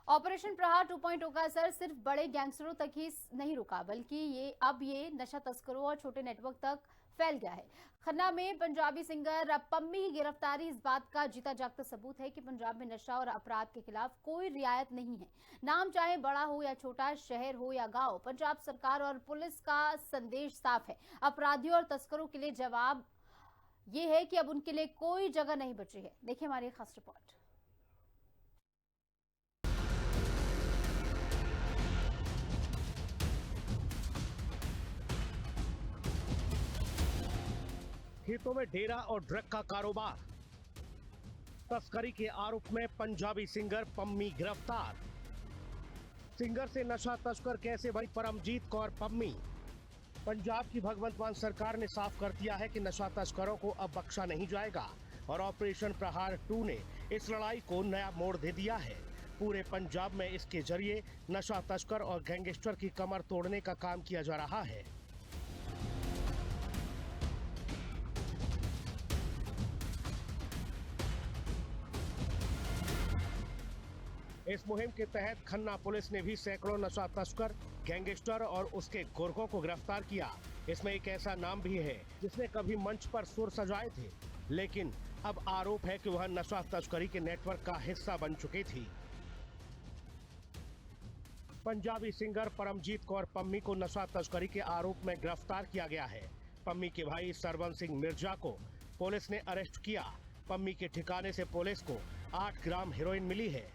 Operation प्रहार 2.0 का असर सिर्फ बड़े गैंगस्टरों तक ही नहीं रुका, बल्कि ये नशा तस्करों और छोटे नेटवर्क तक फैल गया है। खन्ना में पंजाबी सिंगर पम्मी की गिरफ्तारी इस बात का जीता जागता सबूत है कि पंजाब में नशा और अपराध के खिलाफ कोई रियायत नहीं है। नाम चाहे बड़ा हो या छोटा, शहर हो या गांव, पंजाब सरकार और पुलिस का संदेश साफ है। अपराधियों और तस्करों के लिए जवाब ये है कि अब उनके लिए कोई जगह नहीं बची है। देखिए हमारी खास रिपोर्ट। खेतों में डेरा और ड्रग का कारोबार, तस्करी के आरोप में पंजाबी सिंगर पम्मी गिरफ्तार। सिंगर से नशा तस्कर कैसे बनी परमजीत कौर पम्मी। पंजाब की भगवंत मान सरकार ने साफ कर दिया है कि नशा तस्करों को अब बख्शा नहीं जाएगा और ऑपरेशन प्रहार 2 ने इस लड़ाई को नया मोड़ दे दिया है। पूरे पंजाब में इसके जरिए नशा तस्कर और गैंगस्टर की कमर तोड़ने का काम किया जा रहा है। इस मुहिम के तहत खन्ना पुलिस ने भी सैकड़ों नशा तस्कर, गैंगस्टर और उसके गुर्गों को गिरफ्तार किया। इसमें एक ऐसा नाम भी है जिसने कभी मंच पर सुर सजाए थे, लेकिन अब आरोप है कि वह नशा तस्करी के नेटवर्क का हिस्सा बन चुकी थी। पंजाबी सिंगर परमजीत कौर पम्मी को नशा तस्करी के आरोप में गिरफ्तार किया गया है। पम्मी के भाई सरवन सिंह मिर्जा को पुलिस ने अरेस्ट किया। पम्मी के ठिकाने से पुलिस को 8 ग्राम हेरोइन मिली है।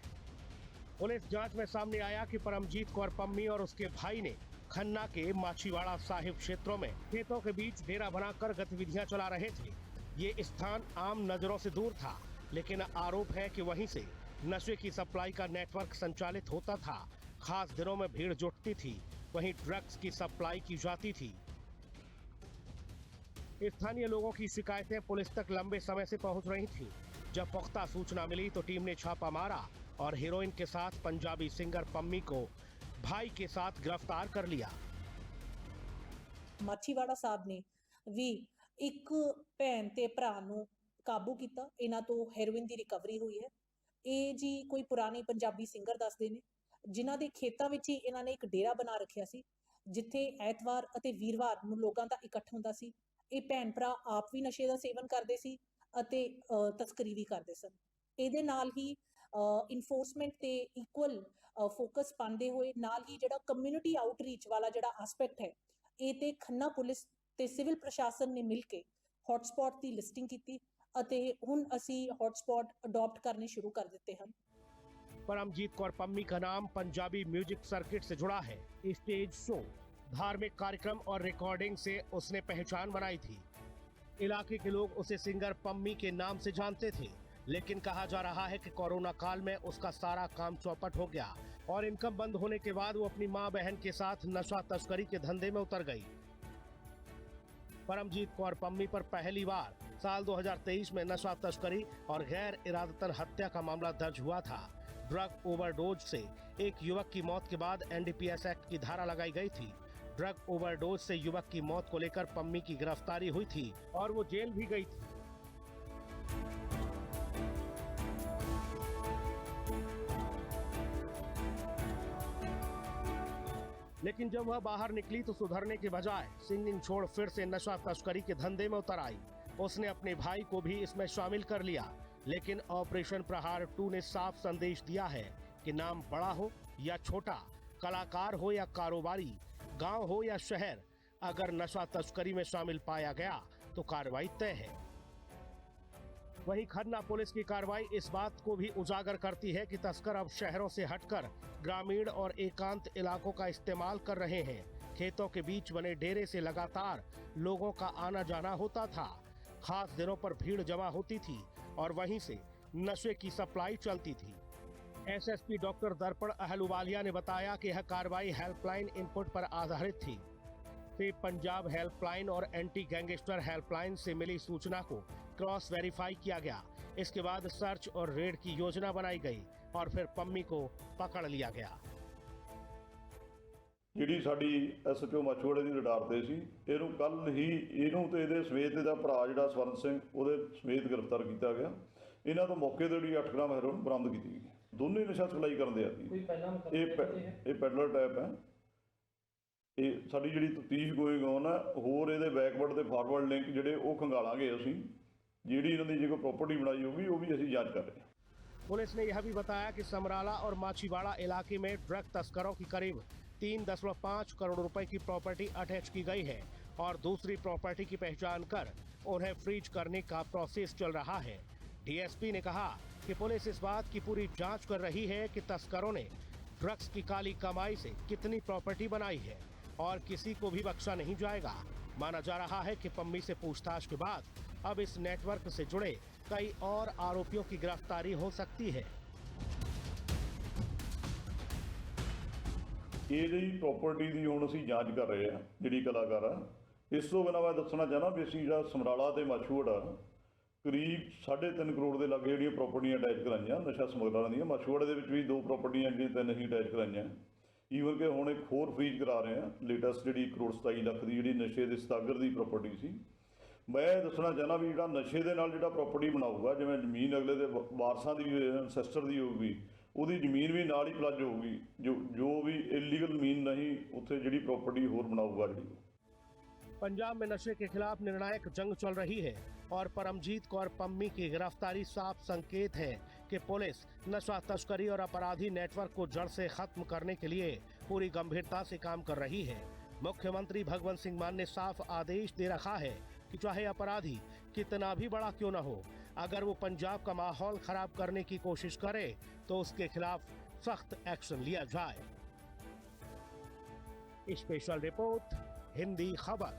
पुलिस जांच में सामने आया कि परमजीत कौर पम्मी और उसके भाई ने खन्ना के माछीवाड़ा साहिब क्षेत्रों में खेतों के बीच डेरा बनाकर गतिविधियां चला रहे थे। ये स्थान आम नजरों से दूर था, लेकिन आरोप है कि वहीं से नशे की सप्लाई का नेटवर्क संचालित होता था। खास दिनों में भीड़ जुटती थी, वहीं ड्रग्स की सप्लाई की जाती थी। स्थानीय लोगों की शिकायतें पुलिस तक लंबे समय से पहुंच रही थी। जब पुख्ता सूचना मिली तो टीम ने छापा मारा और हीरोइन के साथ पंजाबी सिंगर पम्मी को भाई के साथ गिरफ्तार कर लिया। ਮਾਛੀਵਾੜਾ ਸਾਹਿਬ ਨੇ ਵੀ ਇੱਕ ਭੈਣ ਤੇ ਭਰਾ ਨੂੰ ਕਾਬੂ ਕੀਤਾ। ਇਹਨਾਂ ਤੋਂ ਹੈਰੋਇਨ ਦੀ ਰਿਕਵਰੀ ਹੋਈ ਹੈ। ਇਹ ਜੀ ਕੋਈ ਪੁਰਾਣੇ ਪੰਜਾਬੀ ਸਿੰਗਰ ਦੱਸਦੇ ਨੇ, ਜਿਨ੍ਹਾਂ ਦੇ ਖੇਤਾਂ ਵਿੱਚ ਹੀ ਇਹਨਾਂ ਨੇ ਇੱਕ ਡੇਰਾ ਬਣਾ ਰੱਖਿਆ ਸੀ, ਜਿੱਥੇ ਐਤਵਾਰ ਅਤੇ ਵੀਰਵਾਰ ਨੂੰ ਲੋਕਾਂ ਦਾ ਇਕੱਠ ਹੁੰਦਾ ਸੀ। ਇਹ ਭੈਣ ਭਰਾ ਆਪ ਵੀ ਨਸ਼ੇ ਦਾ ਸੇਵਨ ਕਰਦੇ ਸੀ ਅਤੇ ਤਸਕਰੀ ਵੀ ਕਰਦੇ ਸਨ। ਇਹਦੇ ਨਾਲ ਹੀ ਇਨਫੋਰਸਮੈਂਟ ਤੇ ਇਕੁਅਲ ਫੋਕਸ ਪਾਉਂਦੇ ਹੋਏ ਨਾਲ ਹੀ ਜਿਹੜਾ ਕਮਿਊਨਿਟੀ ਆਊਟਰੀਚ ਵਾਲਾ ਜਿਹੜਾ ਐਸਪੈਕਟ ਹੈ, ਇਹ ਤੇ ਖੰਨਾ ਪੁਲਿਸ ਤੇ ਸਿਵਲ ਪ੍ਰਸ਼ਾਸਨ ਨੇ ਮਿਲ ਕੇ ਹੌਟਸਪੌਟ ਦੀ ਲਿਸਟਿੰਗ ਕੀਤੀ ਅਤੇ ਹੁਣ ਅਸੀਂ ਹੌਟਸਪੌਟ ਅਡਾਪਟ ਕਰਨੇ शुरू कर देते हैं। परमजीत कौर पम्मी का नाम पंजाबी म्यूजिक सर्किट से जुड़ा है। स्टेज शो, धार्मिक कार्यक्रम और रिकॉर्डिंग से उसने पहचान बनाई थी। इलाके के लोग उसे सिंगर पम्मी के नाम से जानते थे, लेकिन कहा जा रहा है कि कोरोना काल में उसका सारा काम चौपट हो गया और इनकम बंद होने के बाद वो अपनी मां बहन के साथ नशा तस्करी के धंधे में उतर गई। परमजीत कौर पम्मी पर पहली बार साल 2023 में नशा तस्करी और गैर इरादतन हत्या का मामला दर्ज हुआ था। ड्रग ओवरडोज से एक युवक की मौत के बाद NDPS एक्ट की धारा लगाई गई थी। ड्रग ओवरडोज से युवक की मौत को लेकर पम्मी की गिरफ्तारी हुई थी और वो जेल भी गई थी। लेकिन जब वह बाहर निकली तो सुधरने के बजाय सिंगिंग छोड़ फिर से नशा तस्करी के धंधे में उतर आई। उसने अपने भाई को भी इसमें शामिल कर लिया। लेकिन ऑपरेशन प्रहार 2 ने साफ संदेश दिया है कि नाम बड़ा हो या छोटा, कलाकार हो या कारोबारी, गांव हो या शहर, अगर नशा तस्करी में शामिल पाया गया तो कार्रवाई तय है। वहीं खन्ना पुलिस की कार्रवाई इस बात को भी उजागर करती है कि तस्कर अब शहरों से हटकर ग्रामीण और एकांत इलाकों का इस्तेमाल कर रहे हैं। खेतों के बीच बने डेरे से लगातार लोगों का आना जाना होता था। खास दिनों पर भीड़ जमा होती थी और वहीं से नशे की सप्लाई चलती थी। SSP डॉक्टर दर्पण अहलुवालिया ने बताया कि यह कार्रवाई हेल्पलाइन इनपुट पर आधारित थी। फिर पंजाब हेल्पलाइन और एंटी गैंगस्टर हेल्पलाइन से मिली सूचना को क्रॉस वेरीफाई किया गया। इसके बाद सर्च और रेड की योजना बनाई गई और फिर पम्मी को पकड़ लिया गया। ਜਿਹੜੀ ਸਾਡੀ SHO ਮਾਛੀਵਾੜੇ ਦੀ ਰਡਾਰ ਤੇ ਸੀ, ਇਹਨੂੰ ਕੱਲ ਹੀ ਇਹਨੂੰ ਤੇ ਇਹਦੇ ਸਮੇਤ ਇਹਦਾ ਭਰਾ ਜਿਹੜਾ ਸਵਰਨ ਸਿੰਘ ਉਹਦੇ ਸਮੇਤ ਗ੍ਰਿਫਤਾਰ ਕੀਤਾ ਗਿਆ। ਇਹਨਾਂ ਤੋਂ ਮੌਕੇ ਤੇ ਜਿਹੜੀ 8 ਗ੍ਰਾਮ ਹੈਰੋਇਨ ਬਰਾਮਦ ਕੀਤੀ ਗਈ। ਦੋਨੇ ਨਸ਼ਾ ਸਪਲਾਈ ਕਰਦੇ ਆ ਜੀ। ਕੋਈ ਪਹਿਲਾਂ ਇਹ ਪੈਡਲਰ ਟਾਈਪ ਹੈ। ਇਹ ਸਾਡੀ ਜਿਹੜੀ ਤਫਤੀਸ਼ ਗੋਇੰਗ ਔਨ ਹੈ। ਹੋਰ ਇਹਦੇ ਬੈਕਵਰਡ ਤੇ ਫਾਰਵਰਡ ਲਿੰਕ ਜਿਹੜੇ ਉਹ ਖੰਗਾਲਾਂਗੇ ਅਸੀਂ। ਜਿਹੜੀ ਇਹਨਾਂ ਦੀ ਜੇ ਕੋਈ प्रॉपर्टी बनाई होगी वो भी ਅਸੀਂ ਜਾਂਚ कर रहे हैं। पुलिस ने यह भी बताया कि समराला और माछीवाड़ा इलाके में ड्रग तस्करों की करीब 3.5 करोड़ रुपए की प्रॉपर्टी अटैच की गई है और दूसरी प्रॉपर्टी की पहचान कर उन्हें फ्रीज करने का प्रोसेस चल रहा है। डीएसपी ने कहा कि पुलिस इस बात की पूरी जांच कर रही है कि तस्करों ने ड्रग्स की काली कमाई से कितनी प्रॉपर्टी बनाई है और किसी को भी बख्शा नहीं जाएगा। माना जा रहा है कि पम्मी से पूछताछ के बाद अब इस नेटवर्क से जुड़े कई और आरोपियों की गिरफ्तारी हो सकती है। ਇਹਦੀ ਪ੍ਰਾਪਰਟੀ ਦੀ ਹੁਣ ਅਸੀਂ ਜਾਂਚ ਕਰ ਰਹੇ ਹਾਂ ਜਿਹੜੀ ਕਲਾਕਾਰ ਆ। ਇਸ ਤੋਂ ਬਿਨਾਂ ਮੈਂ ਦੱਸਣਾ ਚਾਹਨਾ ਵੀ ਅਸੀਂ ਜਿਹੜਾ ਸਮਰਾਲਾ ਤੇ ਮਾਛੂਵਾੜਾ ਕਰੀਬ 3.5 ਕਰੋੜ ਦੇ ਲਾਗੇ ਜਿਹੜੀਆਂ ਪ੍ਰਾਪਰਟੀਆਂ ਅਟੈਚ ਕਰਾਈਆਂ ਨਸ਼ਾ ਸਮਗਲਰਾਂ ਦੀਆਂ। ਮਾਛੂਵਾੜੇ ਦੇ ਵਿੱਚ ਵੀ 2 ਪ੍ਰਾਪਰਟੀਆਂ ਜਿਹੜੀਆਂ 3 ਅਸੀਂ ਅਟੈਚ ਕਰਾਈਆਂ। ਈਵਨ ਕਿ ਹੁਣ ਇੱਕ ਹੋਰ ਫਰੀਜ਼ ਕਰਾ ਰਹੇ ਹਾਂ ਲੇਟੈਸਟ ਜਿਹੜੀ 1 ਕਰੋੜ 27 ਲੱਖ ਦੀ ਜਿਹੜੀ ਨਸ਼ੇ ਦੇ ਸਤਾਗਰ ਦੀ ਪ੍ਰਾਪਰਟੀ ਸੀ। ਮੈਂ ਦੱਸਣਾ ਚਾਹਨਾ ਵੀ ਜਿਹੜਾ ਨਸ਼ੇ ਦੇ ਨਾਲ ਜਿਹੜਾ ਪ੍ਰਾਪਰਟੀ ਬਣਾਊਗਾ ਜਿਵੇਂ ਜ਼ਮੀਨ ਅਗਲੇ ਦੇ ਵਾਰਸਾਂ ਦੀ ਐਨਸੈਸਟਰ ਦੀ ਹੋਊਗੀ ਉਹਦੀ ਜ਼ਮੀਨ ਵੀ ਨਾਲ ਹੀ ਪਲੱਜ ਹੋਊਗੀ। ਜੋ ਵੀ ਇਲੀਗਲ ਜ਼ਮੀਨ नहीं ਉੱਥੇ ਜਿਹੜੀ ਪ੍ਰਾਪਰਟੀ ਹੋਰ ਬਣਾਊਗਾ ਜਿਹੜੀ। पंजाब में नशे के खिलाफ निर्णायक जंग चल रही है और परमजीत कौर पम्मी की गिरफ्तारी साफ संकेत है कि पुलिस नशा तस्करी और अपराधी नेटवर्क को जड़ से खत्म करने के लिए पूरी गंभीरता से काम कर रही है। मुख्यमंत्री भगवंत सिंह मान ने साफ आदेश दे रखा है कि चाहे अपराधी कितना भी बड़ा क्यों न हो, अगर वो पंजाब का माहौल खराब करने की कोशिश करे तो उसके खिलाफ सख्त एक्शन लिया जाए। स्पेशल रिपोर्ट हिंदी खबर।